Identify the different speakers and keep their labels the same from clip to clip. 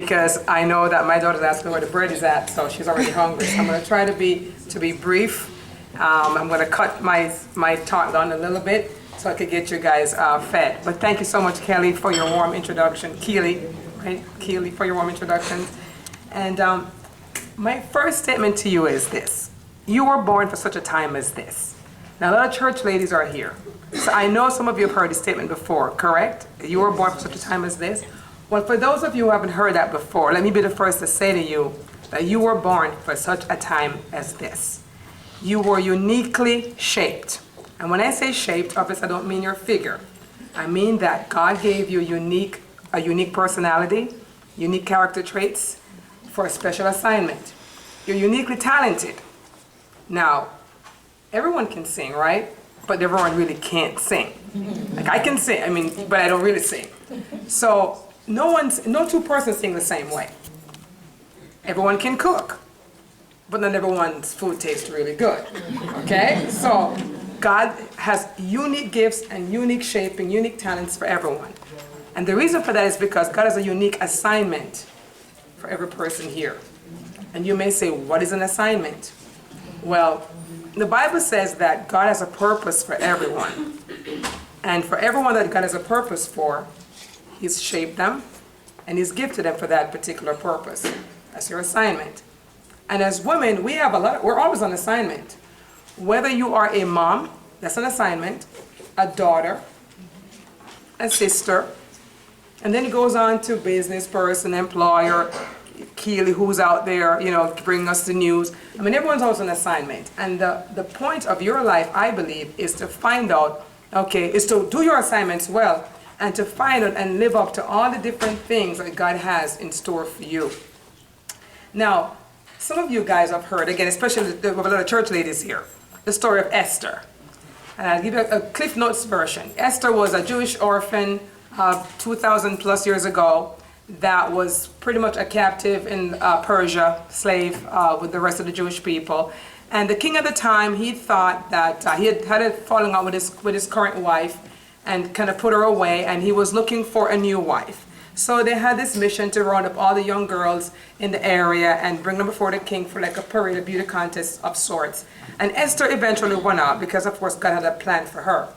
Speaker 1: because I know that my daughter's asking where the bread is at, so she's already hungry. So I'm going to try to be brief. I'm going to cut my talk down a little bit so I could get you guys fed. But thank you so much, Kelly, for your warm introduction. Keely, right? Keely, for your warm introduction. And my first statement to you is this. You were born for such a time as this. Now, a lot of church ladies are here. So I know some of you have heard this statement before, correct? You were born for such a time as this. Well, for those of you who haven't heard that before, let me be the first to say to you that you were born for such a time as this. You were uniquely shaped. And when I say shaped, obviously I don't mean your figure. I mean that God gave you a unique personality, unique character traits for a special assignment. You're uniquely talented. Now, everyone can sing, right? But everyone really can't sing. Like I can sing, but I don't really sing. So no two persons sing the same way. Everyone can cook, but not everyone's food tastes really good. Okay? So God has unique gifts and unique shaping, unique talents for everyone. And the reason for that is because God has a unique assignment for every person here. And you may say, what is an assignment? Well, the Bible says that God has a purpose for everyone. And for everyone that God has a purpose for, He's shaped them and He's gifted them for that particular purpose. That's your assignment. And as women, we're always on assignment. Whether you are a mom, that's an assignment, a daughter, a sister, and then it goes on to business person, employer, Keely, who's out there, bringing us the news. Everyone's always on assignment. And the point of your life, I believe, is to find out, is to do your assignments well and to find out and live up to all the different things that God has in store for you. Now, some of you guys have heard, again, especially with a lot of church ladies here, the story of Esther. And I'll give you a Cliff Notes version. Esther was a Jewish orphan 2,000 plus years ago that was pretty much a captive in Persia, slave with the rest of the Jewish people. And the king at the time, he thought that he had a falling out with his current wife and kind of put her away, and he was looking for a new wife. So they had this mission to round up all the young girls in the area and bring them before the king for like a parade, a beauty contest of sorts. And Esther eventually won out because, of course, God had a plan for her.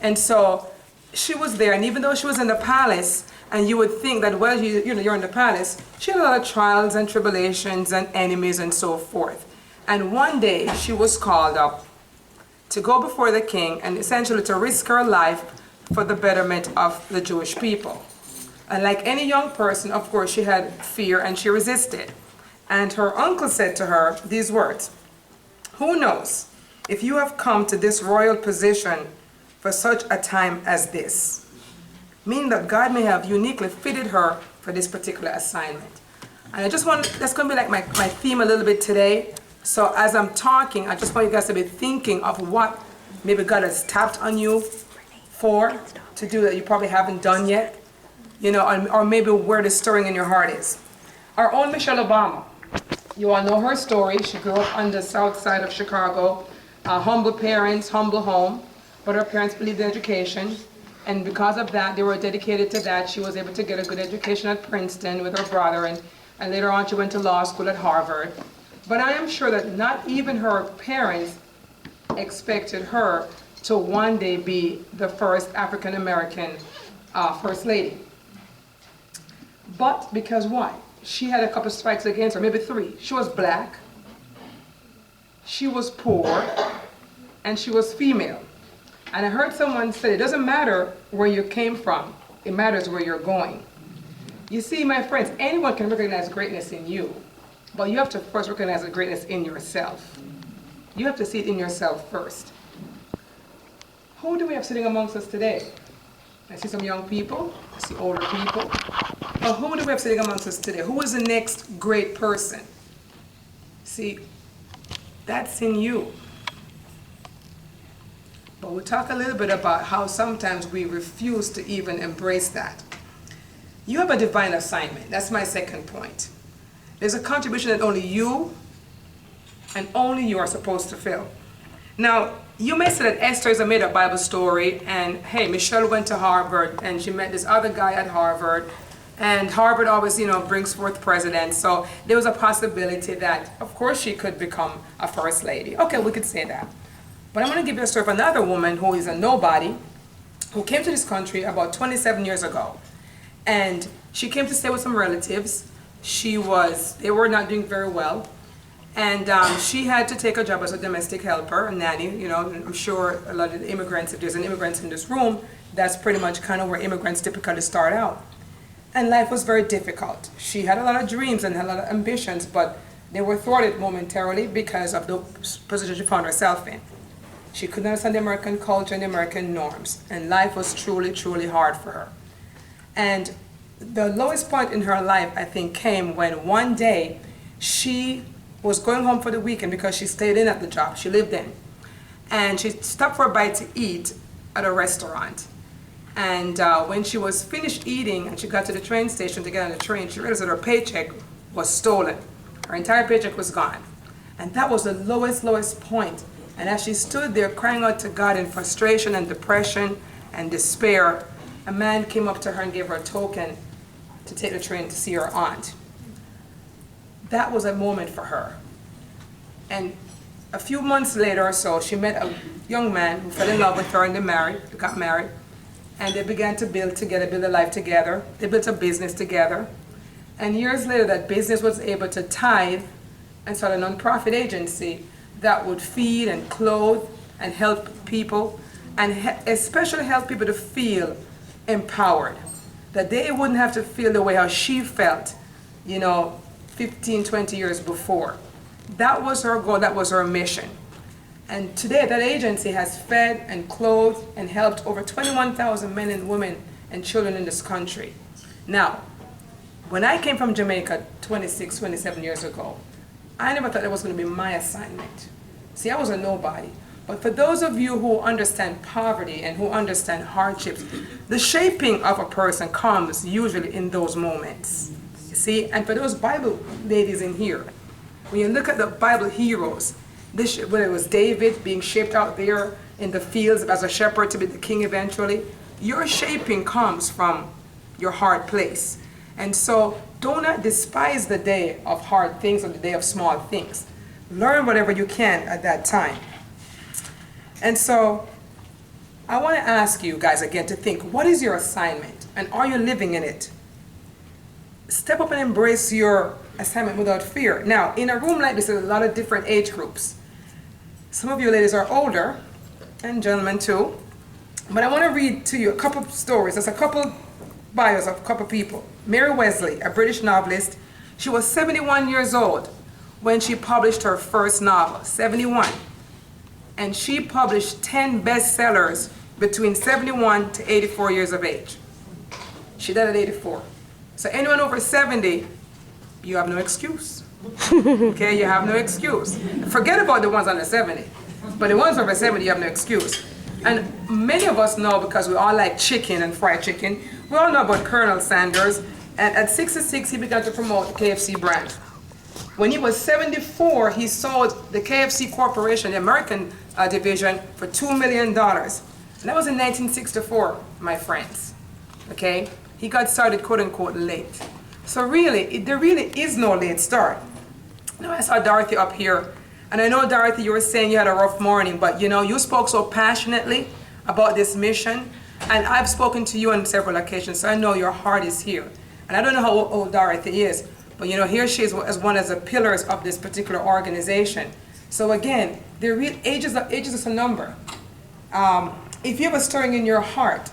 Speaker 1: And so she was there, and even though she was in the palace, and you would think that, well, you're in the palace, she had a lot of trials and tribulations and enemies and so forth. And one day she was called up to go before the king and essentially to risk her life for the betterment of the Jewish people. And like any young person, of course, she had fear and she resisted. And her uncle said to her these words, "Who knows if you have come to this royal position for such a time as this?" Meaning that God may have uniquely fitted her for this particular assignment. And that's going to be like my theme a little bit today. So as I'm talking, I just want you guys to be thinking of what maybe God has tapped on you to do that you probably haven't done yet, or maybe where the stirring in your heart is. Our own Michelle Obama, you all know her story. She grew up on the south side of Chicago, humble parents, humble home, but her parents believed in education. And because of that, they were dedicated to that. She was able to get a good education at Princeton with her brother, and later on she went to law school at Harvard. But I am sure that not even her parents expected her to one day be the first African-American First Lady. But because why? She had a couple strikes against her, maybe 3. She was black, she was poor, and she was female. And I heard someone say, it doesn't matter where you came from, it matters where you're going. You see, my friends, anyone can recognize greatness in you, but you have to first recognize the greatness in yourself. You have to see it in yourself first. Who do we have sitting amongst us today? I see some young people, I see older people. But who do we have sitting amongst us today? Who is the next great person? See, that's in you. But we'll talk a little bit about how sometimes we refuse to even embrace that. You have a divine assignment. That's my second point. There's a contribution that only you and only you are supposed to fill. Now, you may say that Esther is a made-up Bible story, and hey, Michelle went to Harvard and she met this other guy at Harvard, And Harvard always, brings forth presidents. So there was a possibility that, of course, she could become a first lady. Okay, we could say that. But I'm going to give you a story of another woman who is a nobody, who came to this country about 27 years ago. And she came to stay with some relatives. They were not doing very well. And she had to take a job as a domestic helper, a nanny. I'm sure a lot of the immigrants, if there's an immigrant in this room, that's pretty much kind of where immigrants typically start out. And life was very difficult. She had a lot of dreams and had a lot of ambitions, but they were thwarted momentarily because of the position she found herself in. She couldn't understand the American culture and the American norms, and life was truly, truly hard for her. And the lowest point in her life, I think, came when one day she was going home for the weekend because she stayed in at the job she lived in. And she stopped for a bite to eat at a restaurant. And when she was finished eating and she got to the train station to get on the train, she realized that her paycheck was stolen. Her entire paycheck was gone. And that was the lowest point. And as she stood there crying out to God in frustration and depression and despair, a man came up to her and gave her a token to take the train to see her aunt. That was a moment for her. And a few months later or so, she met a young man who fell in love with her and they got married. And they began to build a life together. They built a business together. And years later, that business was able to tithe and start a nonprofit agency that would feed and clothe and help people, and especially help people to feel empowered. That they wouldn't have to feel the way how she felt, 15, 20 years before. That was her goal, that was her mission. And today that agency has fed and clothed and helped over 21,000 men and women and children in this country. Now, when I came from Jamaica 26, 27 years ago, I never thought that was going to be my assignment. See, I was a nobody. But for those of you who understand poverty and who understand hardships, the shaping of a person comes usually in those moments. You see, and for those Bible ladies in here, when you look at the Bible heroes, whether it was David being shaped out there in the fields as a shepherd to be the king eventually, your shaping comes from your hard place. And so do not despise the day of hard things or the day of small things. Learn whatever you can at that time. And so I want to ask you guys again to think, what is your assignment and are you living in it? Step up and embrace your assignment without fear. Now, in a room like this, there's a lot of different age groups. Some of you ladies are older, and gentlemen too. But I want to read to you a couple of stories. There's a couple bios of a couple people. Mary Wesley, a British novelist, she was 71 years old when she published her first novel, 71. And she published 10 bestsellers between 71 to 84 years of age. She died at 84. So anyone over 70, you have no excuse. Okay, you have no excuse. Forget about the ones under 70. But the ones over 70, you have no excuse. And many of us know, because we all like chicken and fried chicken, we all know about Colonel Sanders. And at 66, he began to promote the KFC brand. When he was 74, he sold the KFC Corporation, the American division, for $2 million. And that was in 1964, my friends. Okay? He got started, quote unquote, late. So really, there really is no late start. Now, I saw Dorothy up here, and I know, Dorothy, you were saying you had a rough morning, but you spoke so passionately about this mission, and I've spoken to you on several occasions, so I know your heart is here. And I don't know how old Dorothy is, but here she is as one of the pillars of this particular organization. So again, age is just a number. If you have a stirring in your heart,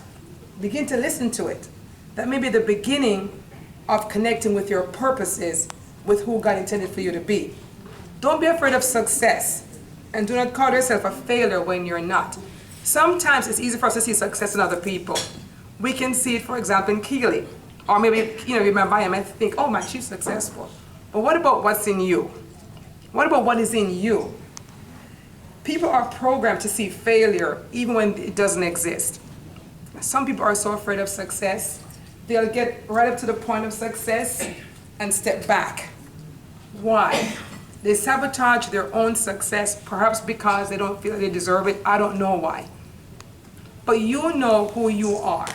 Speaker 1: begin to listen to it. That may be the beginning of connecting with your purposes, with who God intended for you to be. Don't be afraid of success, and do not call yourself a failure when you're not. Sometimes it's easy for us to see success in other people. We can see it, for example, in Keely. Or maybe, you remember him and think, oh man, she's successful. But what about what's in you? What about what is in you? People are programmed to see failure even when it doesn't exist. Some people are so afraid of success, they'll get right up to the point of success and step back. Why? They sabotage their own success, perhaps because they don't feel they deserve it. I don't know why. But you know who you are.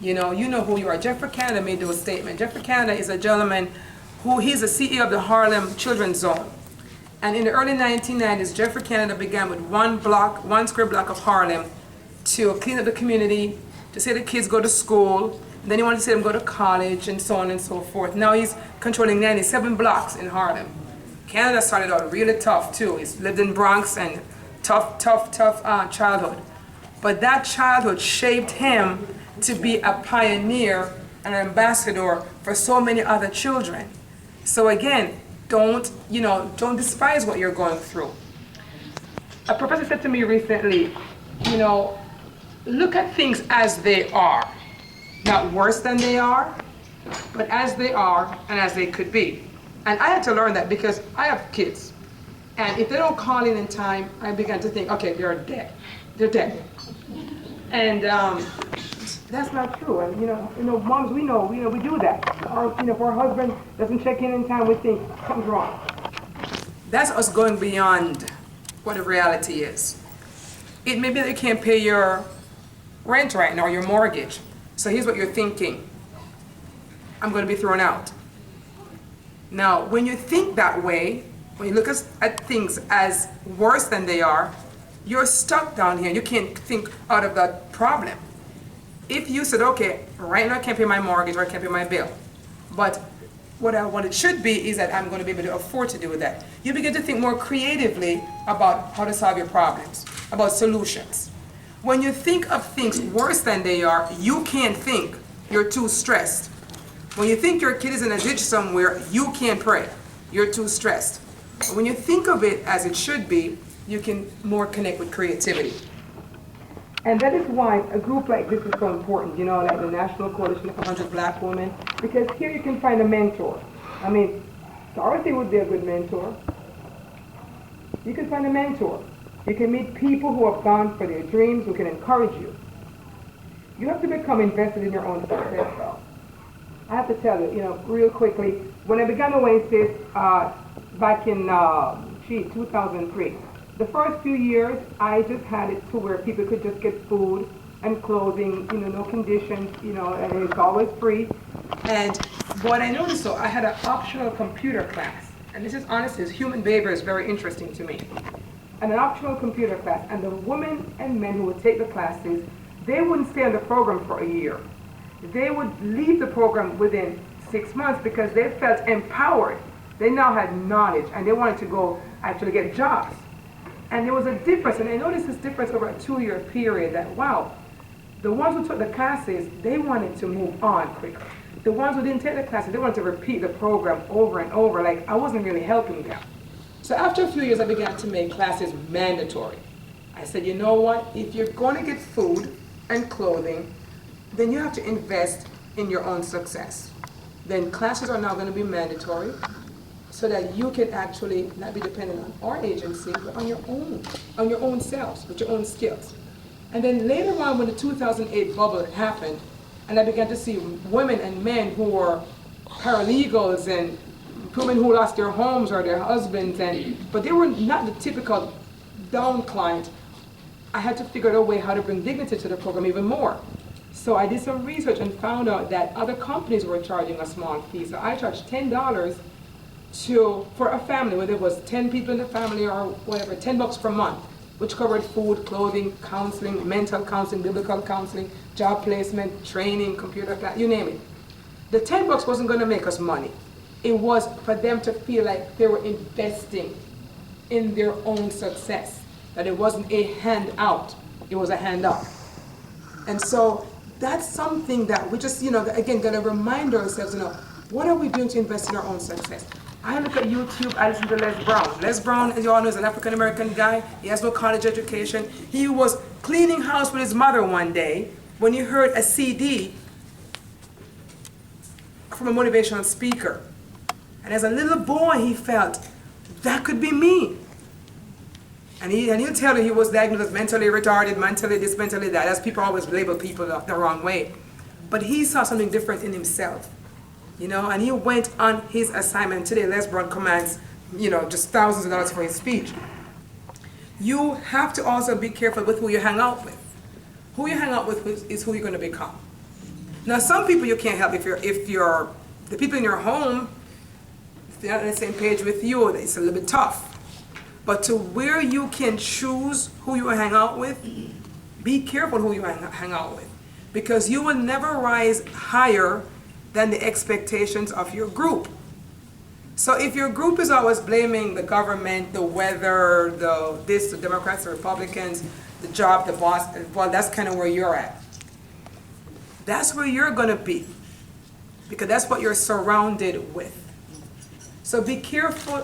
Speaker 1: You know who you are. Jeffrey Canada made those statements. Jeffrey Canada is a gentleman he's the CEO of the Harlem Children's Zone. And in the early 1990s, Jeffrey Canada began with one square block of Harlem to clean up the community, to say the kids go to school, and then he wanted to see them go to college and so on and so forth. Now he's controlling 97 blocks in Harlem. Canada started out really tough too. He's lived in Bronx and tough childhood. But that childhood shaped him to be a pioneer and an ambassador for so many other children. So again, don't despise what you're going through. A professor said to me recently, look at things as they are. Not worse than they are, but as they are and as they could be. And I had to learn that because I have kids. And if they don't call in time, I began to think, okay, they're dead. They're dead. And that's not true. And moms, we know, we do that. Or if our husband doesn't check in time, we think something's wrong. That's us going beyond what the reality is. It may be that you can't pay your rent right now, or your mortgage. So here's what you're thinking. I'm going to be thrown out. Now, when you think that way, when you look at things as worse than they are, you're stuck down here. You can't think out of that problem. If you said, okay, right now I can't pay my mortgage or I can't pay my bill, but what it should be is that I'm going to be able to afford to do that. You begin to think more creatively about how to solve your problems, about solutions. When you think of things worse than they are, you can't think. You're too stressed. When you think your kid is in a ditch somewhere, you can't pray. You're too stressed. But when you think of it as it should be, you can more connect with creativity. And that is why a group like this is so important, like the National Coalition of 100 Black Women, because here you can find a mentor. I mean, Dorothy would be a good mentor. You can find a mentor. You can meet people who have gone for their dreams, who can encourage you. You have to become invested in your own success, though. I have to tell you, real quickly, when I began Oasis back in 2003, the first few years, I just had it to where people could just get food and clothing, no conditions, and it's always free. And what I noticed, I had an optional computer class. And this is honestly, human behavior is very interesting to me. And an optional computer class. And the women and men who would take the classes, they wouldn't stay on the program for a year. They would leave the program within 6 months because they felt empowered. They now had knowledge and they wanted to go actually get jobs. And there was a difference, and I noticed this difference over a 2-year period that, wow, the ones who took the classes, they wanted to move on quicker. The ones who didn't take the classes, they wanted to repeat the program over and over, like I wasn't really helping them. So after a few years, I began to make classes mandatory. I said, you know what, if you're going to get food and clothing, then you have to invest in your own success. Then classes are now going to be mandatory, so that you can actually not be dependent on our agency, but on your own selves, with your own skills. And then later on, when the 2008 bubble happened, and I began to see women and men who were paralegals and women who lost their homes or their husbands, but they were not the typical down client, I had to figure out a way how to bring dignity to the program even more. So I did some research and found out that other companies were charging a small fee. So I charged $10 for a family, whether it was 10 people in the family or whatever, $10 per month, which covered food, clothing, counseling, mental counseling, biblical counseling, job placement, training, computer class, you name it. The $10 wasn't going to make us money. It was for them to feel like they were investing in their own success, that it wasn't a handout, it was a handout. And so that's something that we just, again, got to remind ourselves, what are we doing to invest in our own success? I look at YouTube, I listen to Les Brown. Les Brown, as you all know, is an African-American guy. He has no college education. He was cleaning house with his mother one day when he heard a CD from a motivational speaker. And as a little boy, he felt, that could be me. And he'll tell you he was diagnosed as mentally retarded, mentally this, mentally that, as people always label people the wrong way. But he saw something different in himself. And he went on his assignment. Today, Les Brown commands, just thousands of dollars for his speech. You have to also be careful with who you hang out with. Who you hang out with is who you're going to become. Now, some people you can't help if you're the people in your home, if they're not on the same page with you, it's a little bit tough. But to where you can choose who you hang out with, be careful who you hang out with, because you will never rise higher than the expectations of your group. So if your group is always blaming the government, the weather, the Democrats, the Republicans, the job, the boss, well, that's kind of where you're at. That's where you're going to be, because that's what you're surrounded with. So be careful,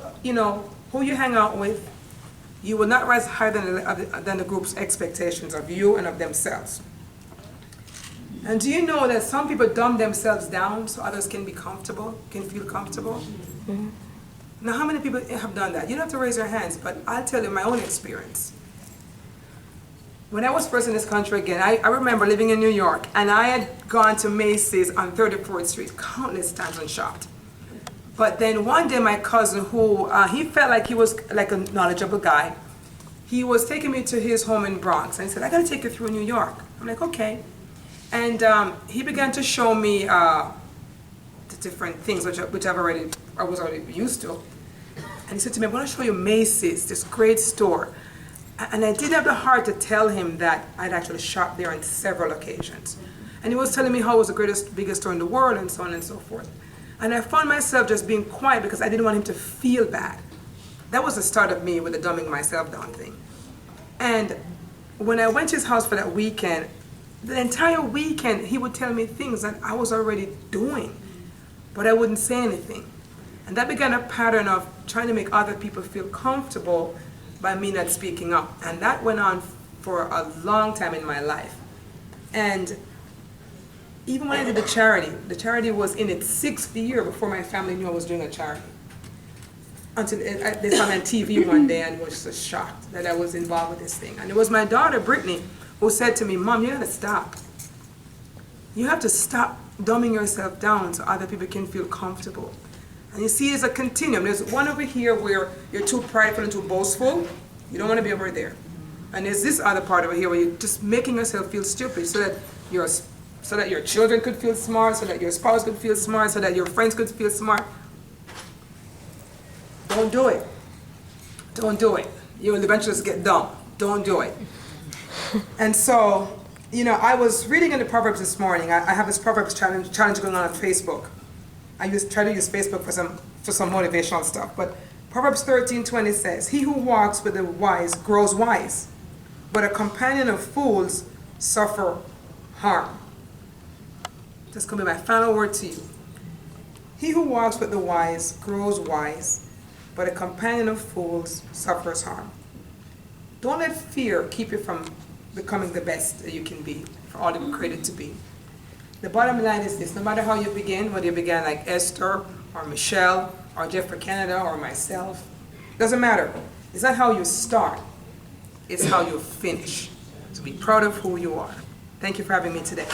Speaker 1: who you hang out with. You will not rise higher than the group's expectations of you and of themselves. And do you know that some people dumb themselves down so others can be comfortable, can feel comfortable? Mm-hmm. Now, how many people have done that? You don't have to raise your hands, but I'll tell you my own experience. When I was first in this country again, I remember living in New York, and I had gone to Macy's on 34th Street countless times and shopped. But then one day my cousin, who he felt like he was like a knowledgeable guy, he was taking me to his home in Bronx, and he said, I gotta take you through New York. I'm like, okay. And he began to show me the different things which I was already used to. And he said to me, I want to show you Macy's, this great store. And I didn't have the heart to tell him that I'd actually shopped there on several occasions. And he was telling me how it was the biggest store in the world, and so on and so forth. And I found myself just being quiet because I didn't want him to feel bad. That was the start of me with the dumbing myself down thing. And when I went to his house for that weekend, the entire weekend he would tell me things that I was already doing, but I wouldn't say anything. And that began a pattern of trying to make other people feel comfortable by me not speaking up. And that went on for a long time in my life. And even when I did the charity was in its 6th year before my family knew I was doing a charity. Until they saw me on TV one day and was just shocked that I was involved with this thing. And it was my daughter, Brittany, who said to me, Mom, you gotta stop. You have to stop dumbing yourself down so other people can feel comfortable. And you see, it's a continuum. There's one over here where you're too prideful and too boastful. You don't want to be over there. And there's this other part over here where you're just making yourself feel stupid so that your children could feel smart, so that your spouse could feel smart, so that your friends could feel smart. Don't do it. Don't do it. You will eventually just get dumb. Don't do it. And so, I was reading in the Proverbs this morning. I have this Proverbs challenge going on Facebook. I try to use Facebook for some motivational stuff. But Proverbs 13:20 says, he who walks with the wise grows wise, but a companion of fools suffer harm. That's going to be my final word to you. He who walks with the wise grows wise, but a companion of fools suffers harm. Don't let fear keep you from becoming the best that you can be, for all that we're created to be. The bottom line is this: no matter how you begin, whether you began like Esther or Michelle or Jeffrey Canada or myself, doesn't matter. It's not how you start, it's how you finish. So be proud of who you are. Thank you for having me today.